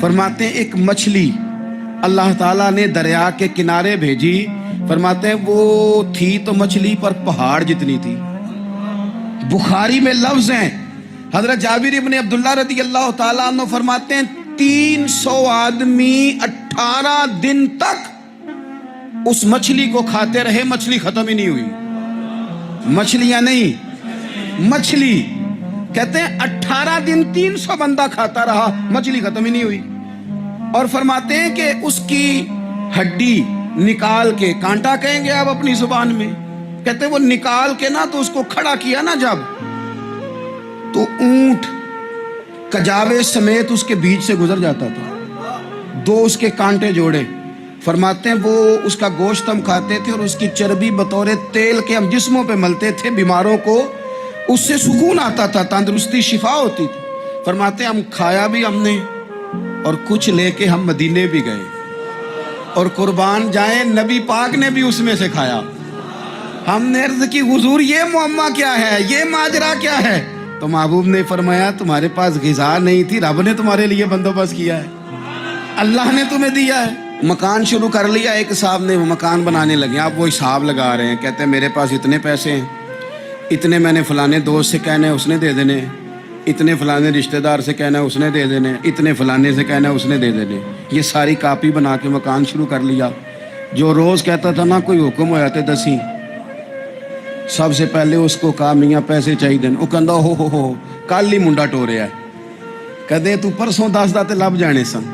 فرماتے ہیں ایک مچھلی اللہ تعالیٰ نے دریا کے کنارے بھیجی، فرماتے ہیں وہ تھی تو مچھلی پر پہاڑ جتنی تھی۔ بخاری میں لفظ ہیں، حضرت جابر ابن عبداللہ رضی اللہ تعالیٰ عنہ فرماتے ہیں 300 آدمی 18 دن تک اس مچھلی کو کھاتے رہے، مچھلی ختم ہی نہیں ہوئی۔ مچھلیاں نہیں، مچھلی کہتے ہیں 18 دن 300 بندہ کھاتا رہا، مچھلی ختم ہی نہیں ہوئی۔ اور فرماتے ہیں کہ اس کی ہڈی نکال کے، کانٹا کہیں گے آپ اپنی زبان میں، کہتے ہیں وہ نکال کے نا تو اس کو کھڑا کیا نا جب، تو اونٹ کجاوے سمیت اس کے بیچ سے گزر جاتا تھا، دو اس کے کانٹے جوڑے۔ فرماتے ہیں وہ اس کا گوشت ہم کھاتے تھے اور اس کی چربی بطور تیل کے ہم جسموں پہ ملتے تھے، بیماروں کو اس سے سکون آتا تھا، تندرستی شفا ہوتی تھی۔ فرماتے ہیں ہم کھایا بھی ہم نے اور کچھ لے کے ہم مدینے بھی گئے، اور قربان جائیں نبی پاک نے بھی اس میں سے کھایا۔ ہم نے عرض کی حضور یہ معمہ کیا ہے، یہ ماجرا کیا ہے؟ تو محبوب نے فرمایا تمہارے پاس غذا نہیں تھی، رب نے تمہارے لیے بندوبست کیا ہے، اللہ نے تمہیں دیا ہے۔ مکان شروع کر لیا، ایک صاحب نے وہ مکان بنانے لگے، آپ وہ حساب لگا رہے ہیں، کہتے ہیں میرے پاس اتنے پیسے ہیں، اتنے میں نے فلانے دوست سے کہنا ہے اس نے دے دینے، اتنے فلانے رشتہ دار سے کہنا ہے اس نے دے دینے، اتنے فلانے سے کہنا ہے اس نے دے دینے۔ یہ ساری کاپی بنا کے مکان شروع کر لیا۔ جو روز کہتا تھا نا کوئی حکم ہو جاتے دسی، سب سے پہلے اس کو کہا میاں پیسے چاہیے دن، وہ کہندا ہو کل ہی منڈا ٹوریا ہے، کہتے تو پرسوں 10 داتے لب جانے سن۔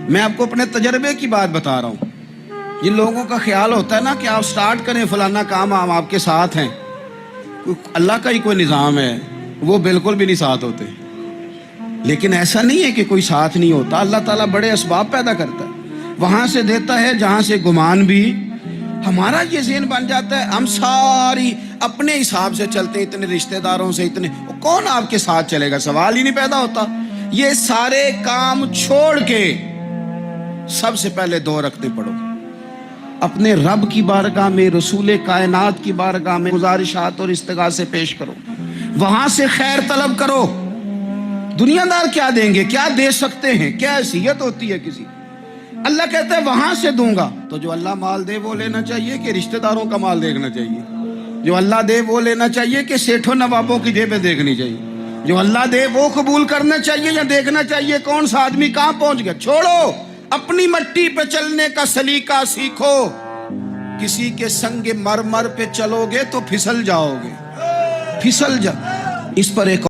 میں آپ کو اپنے تجربے کی بات بتا رہا ہوں۔ جن لوگوں کا خیال ہوتا ہے نا کہ آپ سٹارٹ کریں فلانا کام، ہم آپ کے ساتھ ہیں، اللہ کا ہی کوئی نظام ہے، وہ بالکل بھی نہیں ساتھ ہوتے۔ لیکن ایسا نہیں ہے کہ کوئی ساتھ نہیں ہوتا، اللہ تعالیٰ بڑے اسباب پیدا کرتا ہے، وہاں سے دیتا ہے جہاں سے گمان بھی۔ ہمارا یہ ذہن بن جاتا ہے ہم ساری اپنے حساب سے چلتے ہیں، اتنے رشتہ داروں سے، اتنے کون آپ کے ساتھ چلے گا، سوال ہی نہیں پیدا ہوتا۔ یہ سارے کام چھوڑ کے سب سے پہلے 2 رکعتیں پڑھو، اپنے رب کی بارگاہ میں، رسول کائنات کی بارگاہ میں گزارشات اور استغاثے پیش کرو، وہاں سے خیر طلب کرو۔ دنیا دار کیا دیں گے، کیا دے سکتے ہیں، کیا حیثیت ہوتی ہے کسی، اللہ کہتا ہے وہاں سے دوں گا۔ تو جو اللہ مال دے وہ لینا چاہیے کہ رشتہ داروں کا مال دیکھنا چاہیے؟ جو اللہ دے وہ لینا چاہیے کہ سیٹھوں نوابوں کی جیبیں دیکھنی چاہیے؟ جو اللہ دے وہ قبول کرنا چاہیے یا دیکھنا چاہیے کون سا آدمی کہاں پہنچ گیا؟ چھوڑو، اپنی مٹی پہ چلنے کا سلیقہ سیکھو۔ کسی کے سنگ مرمر پہ چلو گے تو پھسل جاؤ گے، پھسل جا۔ اس پر ایک